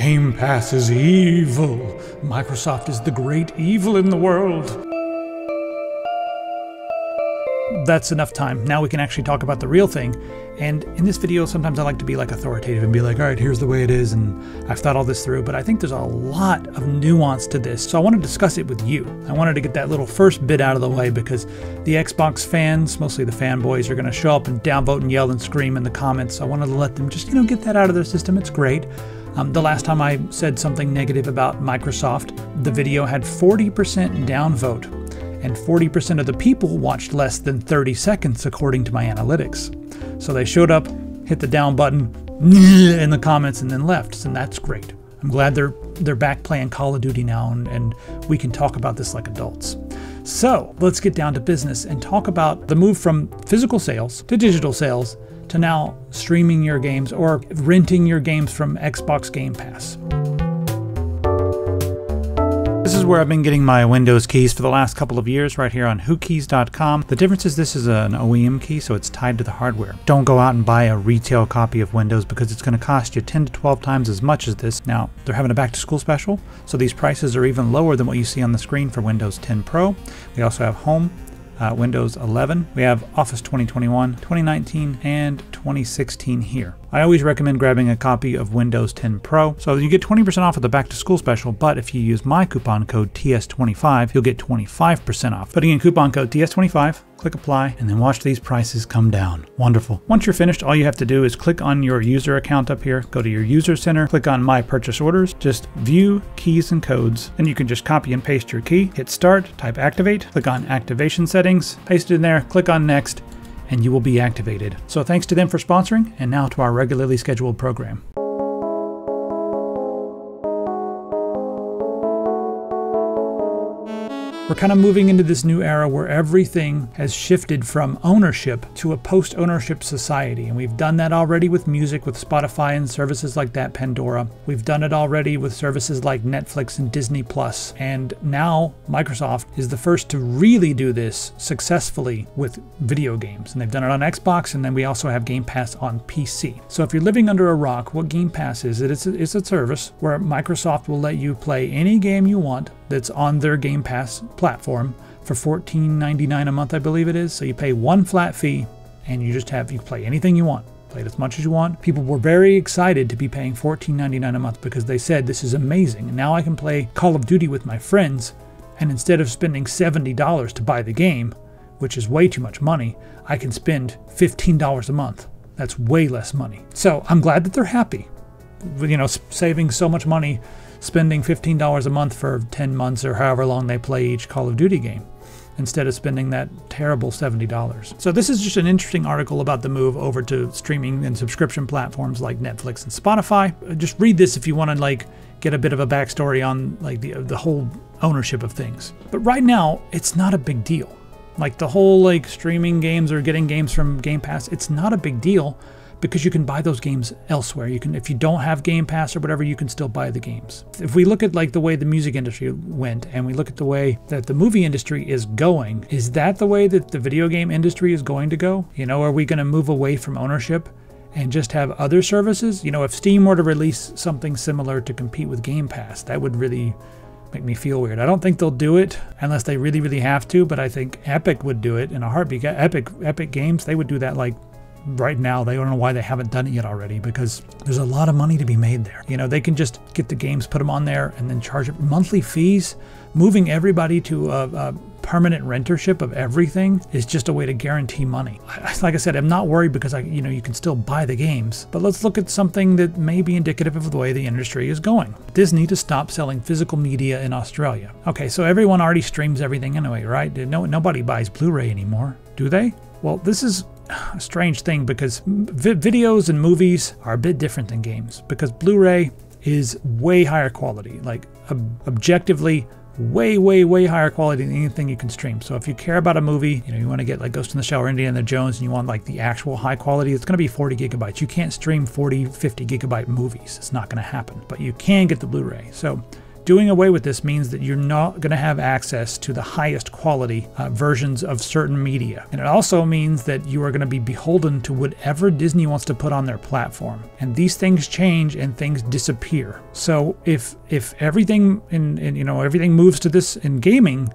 Game Pass is evil. Microsoft is the great evil in the world. That's enough time. Now we can actually talk about the real thing. And in this video, sometimes I like to be like authoritative and be like, all right, here's the way it is, and I've thought all this through, but I think there's a lot of nuance to this. So I want to discuss it with you. I wanted to get that little first bit out of the way because the Xbox fans, mostly the fanboys, are going to show up and downvote and yell and scream in the comments. So I wanted to let them just, get that out of their system. It's great. The last time I said something negative about Microsoft, the video had 40% downvote, and 40% of the people watched less than 30 seconds according to my analytics. So they showed up, hit the down button in the comments, and then left, and that's great. I'm glad they're back playing Call of Duty now, and we can talk about this like adults. So let's get down to business and talk about the move from physical sales to digital sales to now streaming your games or renting your games from Xbox Game Pass. This is where I've been getting my Windows keys for the last couple of years, right here on Whokeys.com. The difference is this is an OEM key, so it's tied to the hardware. Don't go out and buy a retail copy of Windows because it's going to cost you 10 to 12 times as much as this. Now, they're having a back-to-school special, so these prices are even lower than what you see on the screen for Windows 10 Pro. We also have Home, Windows 11. We have Office 2021, 2019, and 2016 here. I always recommend grabbing a copy of Windows 10 Pro. So you get 20% off of the back to school special, but if you use my coupon code TS25, you'll get 25% off. Putting in coupon code TS25, click apply, and then watch these prices come down. Wonderful. Once you're finished, all you have to do is click on your user account up here, go to your user center, click on my purchase orders, just view keys and codes, and you can just copy and paste your key, hit start, type activate, click on activation settings, paste it in there, click on next, and you will be activated. So thanks to them for sponsoring, and now to our regularly scheduled program. We're kind of moving into this new era where everything has shifted from ownership to a post-ownership society. And we've done that already with music, with Spotify and services like that, Pandora. We've done it already with services like Netflix and Disney Plus. And now Microsoft is the first to really do this successfully with video games. And they've done it on Xbox, and then we also have Game Pass on PC. So if you're living under a rock, what Game Pass is, it's a service where Microsoft will let you play any game you want that's on their Game Pass platform for $14.99 a month, I believe it is. So you pay one flat fee and you play anything you want. Play it as much as you want. People were very excited to be paying $14.99 a month because they said this is amazing. And now I can play Call of Duty with my friends, and instead of spending $70 to buy the game, which is way too much money, I can spend $15 a month. That's way less money. So I'm glad that they're happy. Saving so much money, spending $15 a month for 10 months or however long they play each Call of Duty game, instead of spending that terrible $70. So this is just an interesting article about the move over to streaming and subscription platforms like Netflix and Spotify. Just read this if you want to get a bit of a backstory on the whole ownership of things. But right now, it's not a big deal. The whole streaming games or getting games from Game Pass, it's not a big deal, because you can buy those games elsewhere. If you don't have Game Pass or whatever, you can still buy the games. If we look at the way the music industry went, and we look at the way that the movie industry is going, is that the way that the video game industry is going to go? Are we going to move away from ownership and just have other services? If Steam were to release something similar to compete with Game Pass, that would really make me feel weird. I don't think they'll do it unless they really, really have to, but I think Epic would do it in a heartbeat. Epic Games, they would do that right now. They don't know why they haven't done it yet already, because there's a lot of money to be made there. They can just get the games, put them on there, and then charge monthly fees. Moving everybody to a permanent rentership of everything is just a way to guarantee money. Like I said, I'm not worried because you can still buy the games. But let's look at something that may be indicative of the way the industry is going. Disney to stop selling physical media in Australia. Okay, so everyone already streams everything anyway, right? Nobody buys Blu-ray anymore, do they? Well, this is a strange thing because videos and movies are a bit different than games, because Blu-ray is way higher quality, objectively way higher quality than anything you can stream. So if you care about a movie, you want to get Ghost in the Shell or Indiana Jones, and you want the actual high quality, it's going to be 40 gigabytes. You can't stream 40, 50 gigabyte movies. It's not going to happen, but you can get the Blu-ray. So Doing away with this means that you're not going to have access to the highest quality versions of certain media. And it also means that you are going to be beholden to whatever Disney wants to put on their platform. And these things change and things disappear. So if everything everything moves to this in gaming,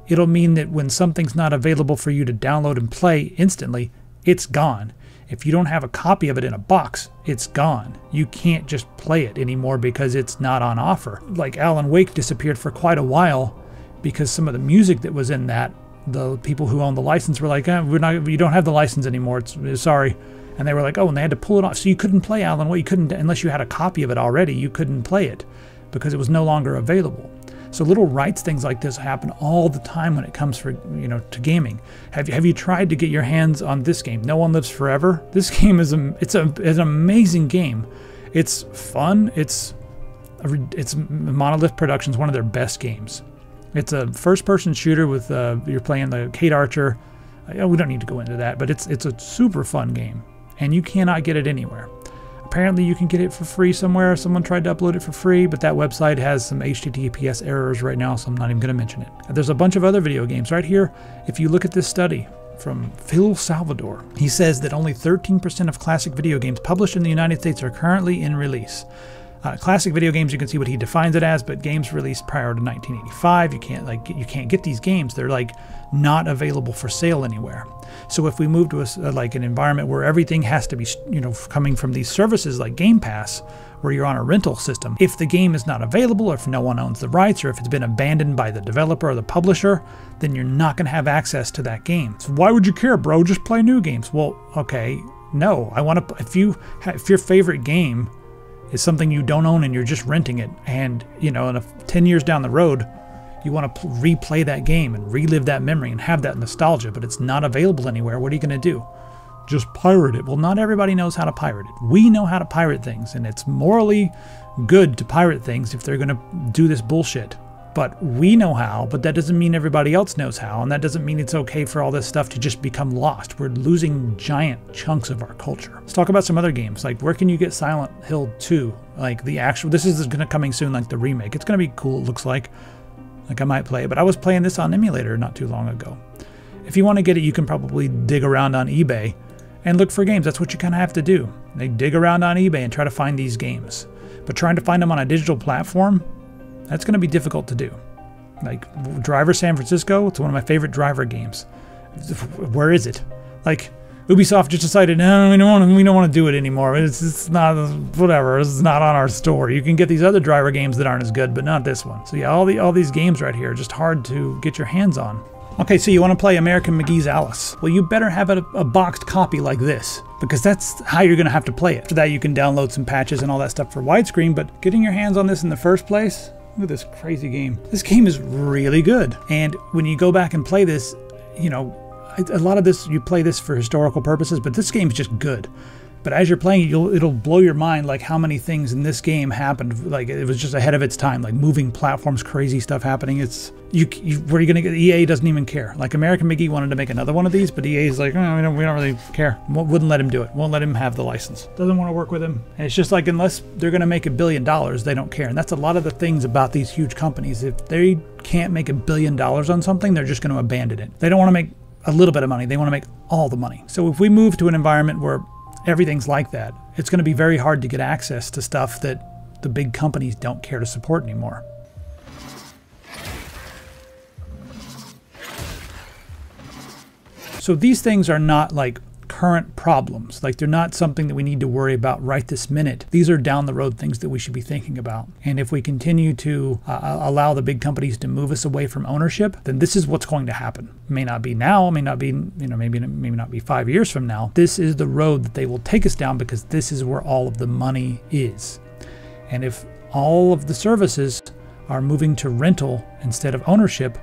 it'll mean that when something's not available for you to download and play instantly, it's gone. If you don't have a copy of it in a box, it's gone. You can't just play it anymore because it's not on offer. Like Alan Wake disappeared for quite a while because some of the music that was in that, the people who owned the license were like, you don't have the license anymore, sorry. And they were like, oh, and they had to pull it off. So you couldn't play Alan Wake. You couldn't, unless you had a copy of it already, you couldn't play it because it was no longer available. So little rights things like this happen all the time when it comes to gaming. Have you tried to get your hands on this game, No One Lives Forever? This game is an amazing game. It's fun. It's Monolith Productions, one of their best games. It's a first-person shooter with you're playing the Kate Archer. We don't need to go into that, but it's a super fun game, and you cannot get it anywhere. Apparently you can get it for free somewhere. Someone tried to upload it for free, but that website has some HTTPS errors right now, so I'm not even going to mention it. There's a bunch of other video games right here. If you look at this study from Phil Salvador, he says that only 13% of classic video games published in the United States are currently in release. Classic video games, you can see what he defines it as, but games released prior to 1985, you can't get these games. They're like not available for sale anywhere. So if we move to an environment where everything has to be coming from these services like Game Pass, where you're on a rental system, if the game is not available, or if no one owns the rights, or if it's been abandoned by the developer or the publisher, then you're not going to have access to that game. So why would you care, bro? Just play new games. Well, okay, no. I want to. If your favorite game is something you don't own and you're just renting it, and in 10 years down the road you want to replay that game and relive that memory and have that nostalgia, but it's not available anywhere, what are you going to do? Just pirate it. Well, not everybody knows how to pirate it. We know how to pirate things, and it's morally good to pirate things if they're going to do this bullshit. But we know how, but that doesn't mean everybody else knows how, and that doesn't mean it's okay for all this stuff to just become lost. We're losing giant chunks of our culture. Let's talk about some other games. Like, where can you get Silent Hill 2? Like the actual, this is going to coming soon, like the remake. It's going to be cool, it looks like. Like I might play it, but I was playing this on emulator not too long ago. If you want to get it, you can probably dig around on eBay and look for games. That's what you kind of have to do. They dig around on eBay and try to find these games. But trying to find them on a digital platform, that's going to be difficult to do. Like Driver San Francisco, it's one of my favorite driver games. Where is it? Like Ubisoft just decided, no, we don't want to do it anymore. It's not, whatever. It's not on our store. You can get these other driver games that aren't as good, but not this one. So yeah, all these games right here are just hard to get your hands on. Okay, so you want to play American McGee's Alice. Well, you better have a boxed copy like this, because that's how you're going to have to play it. After that, you can download some patches and all that stuff for widescreen, but getting your hands on this in the first place, look at this crazy game. This game is really good. And when you go back and play this, a lot of this, you play this for historical purposes, but this game's just good. But as you're playing it, it'll blow your mind, like how many things in this game happened. Like it was just ahead of its time, like moving platforms, crazy stuff happening. It's where are you gonna get? EA doesn't even care. Like American McGee wanted to make another one of these, but EA's like, oh, we don't really care. Wouldn't let him do it. Won't let him have the license. Doesn't want to work with him. And it's just like, unless they're gonna make $1 billion, they don't care. And that's a lot of the things about these huge companies. If they can't make $1 billion on something, they're just gonna abandon it. They don't want to make a little bit of money. They want to make all the money. So if we move to an environment where everything's like that, it's going to be very hard to get access to stuff that the big companies don't care to support anymore. So these things are not like current problems. Like they're not something that we need to worry about right this minute. These are down the road things that we should be thinking about. And if we continue to allow the big companies to move us away from ownership, then this is what's going to happen. It may not be now, it may not be, maybe not be 5 years from now. This is the road that they will take us down, because this is where all of the money is. And if all of the services are moving to rental instead of ownership,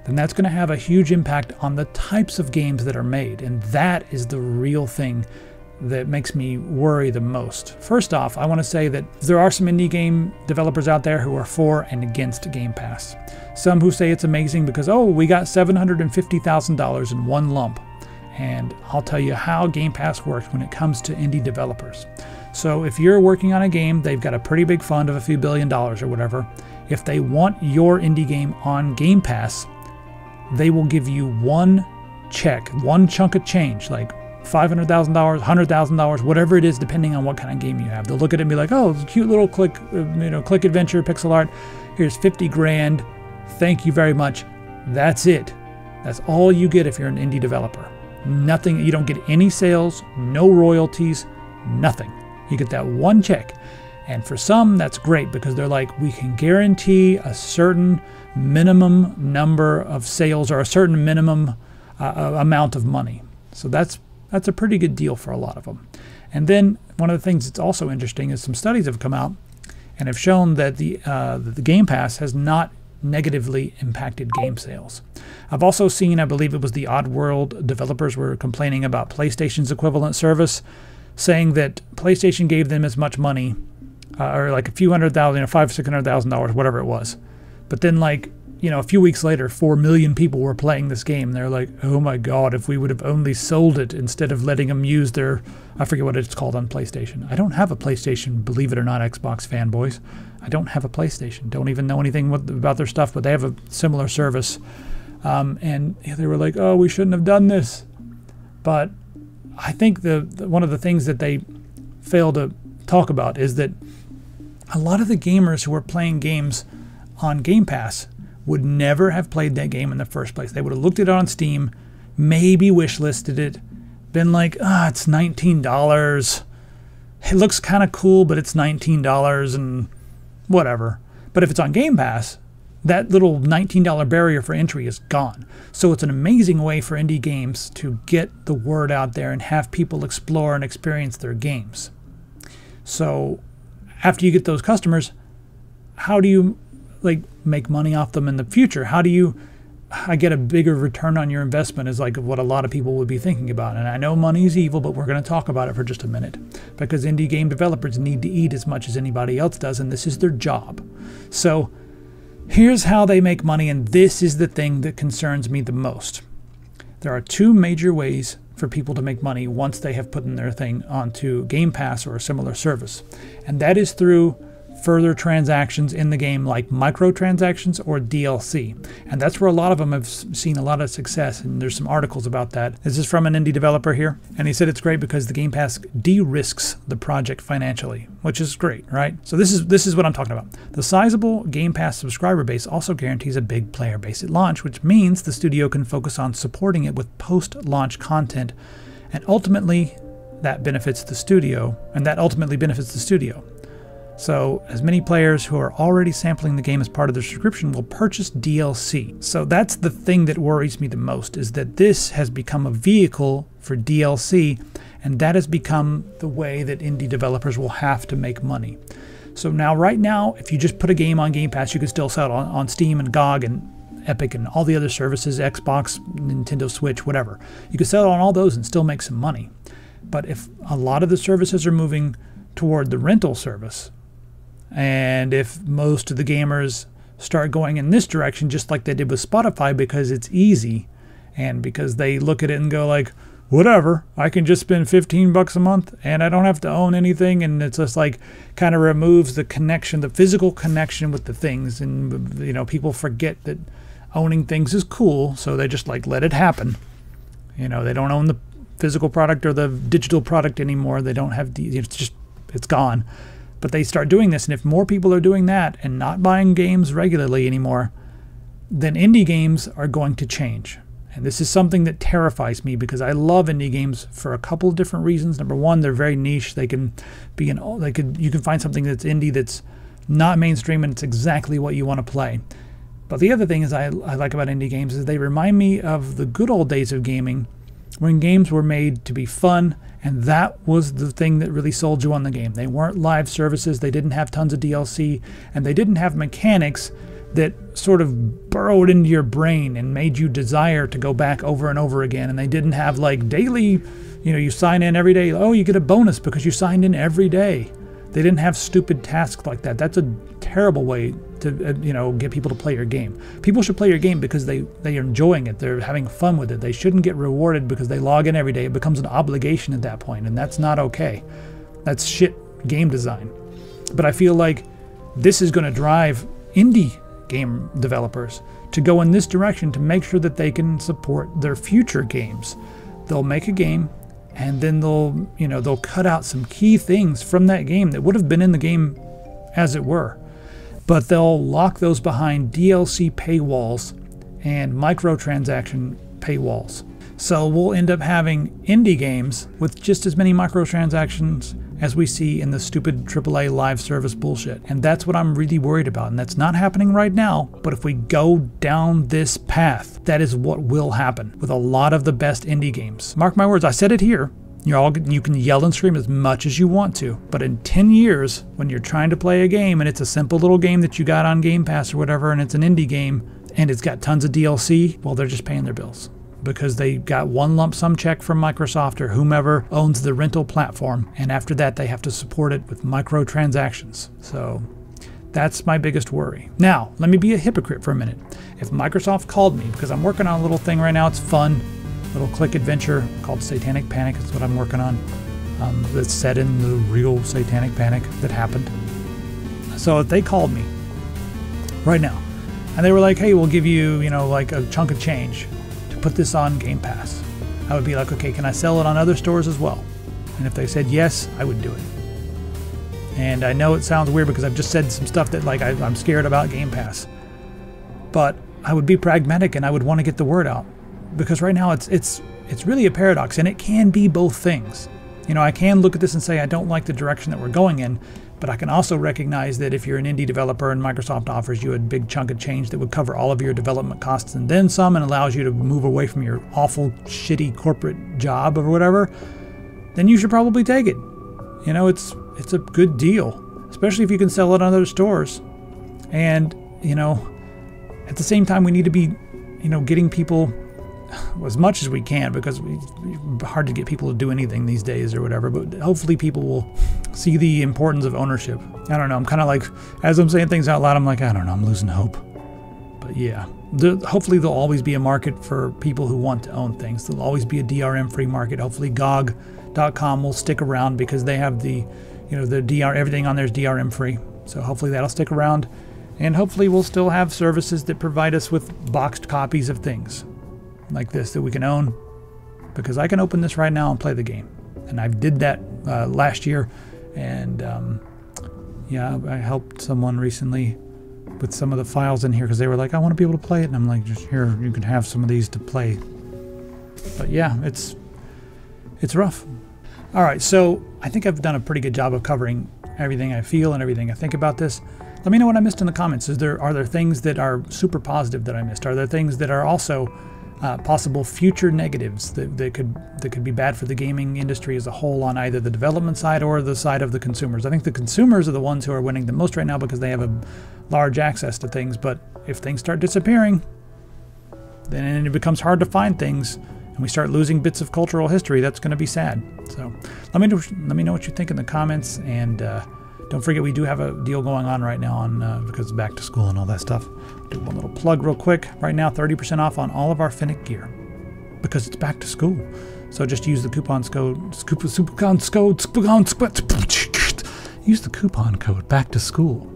then that's going to have a huge impact on the types of games that are made. And that is the real thing that makes me worry the most. First off, I want to say that there are some indie game developers out there who are for and against Game Pass. Some who say it's amazing because, oh, we got $750,000 in one lump. And I'll tell you how Game Pass works when it comes to indie developers. So if you're working on a game, they've got a pretty big fund of a few $1 billion or whatever, if they want your indie game on Game Pass, they will give you one check, one chunk of change, like $500,000, $100,000, whatever it is, depending on what kind of game you have. They'll look at it and be like, oh, it's a cute little click adventure, pixel art. Here's 50 grand. Thank you very much. That's it. That's all you get if you're an indie developer. Nothing, you don't get any sales, no royalties, nothing. You get that one check. And for some, that's great because they're like, we can guarantee a certain minimum number of sales or a certain minimum amount of money. So that's a pretty good deal for a lot of them. And then one of the things that's also interesting is some studies have come out and have shown that the Game Pass has not negatively impacted game sales. I've also seen, I believe it was the Oddworld developers were complaining about PlayStation's equivalent service, saying that PlayStation gave them as much money, or like a few $100,000, $500,000-$600,000, whatever it was. But then, like, a few weeks later, 4 million people were playing this game. They're like, oh my God, if we would have only sold it instead of letting them use their, I forget what it's called on PlayStation. I don't have a PlayStation, believe it or not, Xbox fanboys. I don't have a PlayStation. Don't even know anything about their stuff, but they have a similar service. And they were like, oh, we shouldn't have done this. But I think one of the things that they fail to talk about is that a lot of the gamers who are playing games on Game Pass would never have played that game in the first place. They would have looked at it on Steam, maybe wishlisted it, been like, it's $19. It looks kind of cool, but it's $19 and whatever. But if it's on Game Pass, that little $19 barrier for entry is gone. So it's an amazing way for indie games to get the word out there and have people explore and experience their games. So after you get those customers, how do you make money off them in the future? How do you get a bigger return on your investment is like what a lot of people would be thinking about. And I know money is evil, but we're going to talk about it for just a minute because indie game developers need to eat as much as anybody else does, and this is their job. So here's how they make money, and this is the thing that concerns me the most. There are two major ways for people to make money once they have put in their thing onto Game Pass or a similar service. And that is through further transactions in the game like microtransactions or DLC. And that's where a lot of them have seen a lot of success, and there's some articles about that. This is from an indie developer here, and he said it's great because the Game Pass de-risks the project financially, which is great, right? So this is what I'm talking about. The sizable Game Pass subscriber base also guarantees a big player base at launch, which means the studio can focus on supporting it with post-launch content, and ultimately that benefits the studio, So as many players who are already sampling the game as part of their subscription will purchase DLC. So that's the thing that worries me the most, is that this has become a vehicle for DLC, and that has become the way that indie developers will have to make money. So right now, if you just put a game on Game Pass, you can still sell it on Steam and GOG and Epic and all the other services, Xbox, Nintendo Switch, whatever. You can sell it on all those and still make some money. But if a lot of the services are moving toward the rental service, and if most of the gamers start going in this direction, just like they did with Spotify, because it's easy and because they look at it and go like, whatever, I can just spend $15 a month and I don't have to own anything. And it's just like kind of removes the connection, the physical connection with the things. And, people forget that owning things is cool. So they just let it happen. They don't own the physical product or the digital product anymore. They don't have, it's gone. But they start doing this, and if more people are doing that and not buying games regularly anymore, then indie games are going to change. And this is something that terrifies me because I love indie games for a couple of different reasons. Number one, they're very niche. They can be you can find something that's indie that's not mainstream and it's exactly what you want to play. But the other thing is I like about indie games is they remind me of the good old days of gaming when games were made to be fun, and that was the thing that really sold you on the game. They weren't live services, they didn't have tons of DLC, and they didn't have mechanics that sort of burrowed into your brain and made you desire to go back over and over again. And they didn't have daily, you sign in every day, oh, you get a bonus because you signed in every day. They didn't have stupid tasks like that. That's a terrible way to get people to play your game. People should play your game because they are enjoying it. They're having fun with it. They shouldn't get rewarded because they log in every day. It becomes an obligation at that point, and that's not okay. That's shit game design. But I feel like this is going to drive indie game developers to go in this direction to make sure that they can support their future games. They'll make a game and then they'll cut out some key things from that game that would have been in the game as it were. But they'll lock those behind DLC paywalls and microtransaction paywalls. So we'll end up having indie games with just as many microtransactions as we see in the stupid AAA live service bullshit. And that's what I'm really worried about. And that's not happening right now. But if we go down this path, that is what will happen with a lot of the best indie games. Mark my words, I said it here. You can yell and scream as much as you want to. But in 10 years, when you're trying to play a game and it's a simple little game that you got on Game Pass or whatever, and it's an indie game and it's got tons of DLC, well, they're just paying their bills, because they got one lump sum check from Microsoft or whomever owns the rental platform, and after that they have to support it with microtransactions. So that's my biggest worry. Now, let me be a hypocrite for a minute. If Microsoft called me, because I'm working on a little thing right now, it's fun, little click adventure called Satanic Panic, is what I'm working on, that's set in the real Satanic Panic that happened. So if they called me right now, and they were like, hey, we'll give you, like a chunk of change put this on Game Pass, I would be like, okay, can I sell it on other stores as well? And if they said yes, I would do it. And I know it sounds weird because I've just said some stuff that like I'm scared about Game Pass, but I would be pragmatic and I would want to get the word out, because right now it's really a paradox, and it can be both things. I can look at this and say I don't like the direction that we're going in, but I can also recognize that if you're an indie developer and Microsoft offers you a big chunk of change that would cover all of your development costs and then some, and allows you to move away from your awful, shitty corporate job or whatever, then you should probably take it. It's a good deal, especially if you can sell it on other stores. And, at the same time, we need to be, getting people as much as we can, because it's hard to get people to do anything these days or whatever, but hopefully people will see the importance of ownership. I don't know, I'm kind of like, as I'm saying things out loud, I'm like, I don't know, I'm losing hope. But yeah, hopefully there'll always be a market for people who want to own things. There'll always be a DRM free market. Hopefully GOG.com will stick around, because they have the everything on there is DRM free. So hopefully that'll stick around, and hopefully we'll still have services that provide us with boxed copies of things like this that we can own, because I can open this right now and play the game. And I did that last year, and yeah, I helped someone recently with some of the files in here, because they were like, I want to be able to play it, and I'm like, just here, you can have some of these to play. But yeah, it's rough. All right, so I think I've done a pretty good job of covering everything I feel and everything I think about this. Let me know what I missed in the comments. Are there things that are super positive that I missed? Are there things that are also possible future negatives that could be bad for the gaming industry as a whole, on either the development side or the side of the consumers? I think the consumers are the ones who are winning the most right now, because they have a large access to things. But if things start disappearing, then it becomes hard to find things, and we start losing bits of cultural history. That's going to be sad. So let me know what you think in the comments, and don't forget, we do have a deal going on right now on because it's back to school and all that stuff. Do one little plug real quick. Right now, 30% off on all of our Finnick gear, because it's back to school. So just use the coupon code. Use the coupon code back to school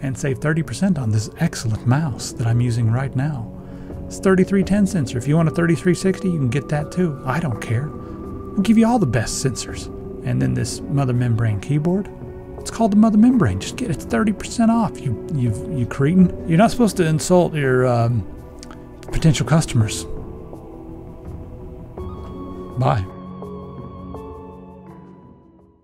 and save 30% on this excellent mouse that I'm using right now. It's 3310 sensor. If you want a 3360, you can get that too. I don't care. We'll give you all the best sensors. And then this mother membrane keyboard. It's called the mother membrane. Just get it. It's 30% off. You cretin. You're not supposed to insult your potential customers. Bye.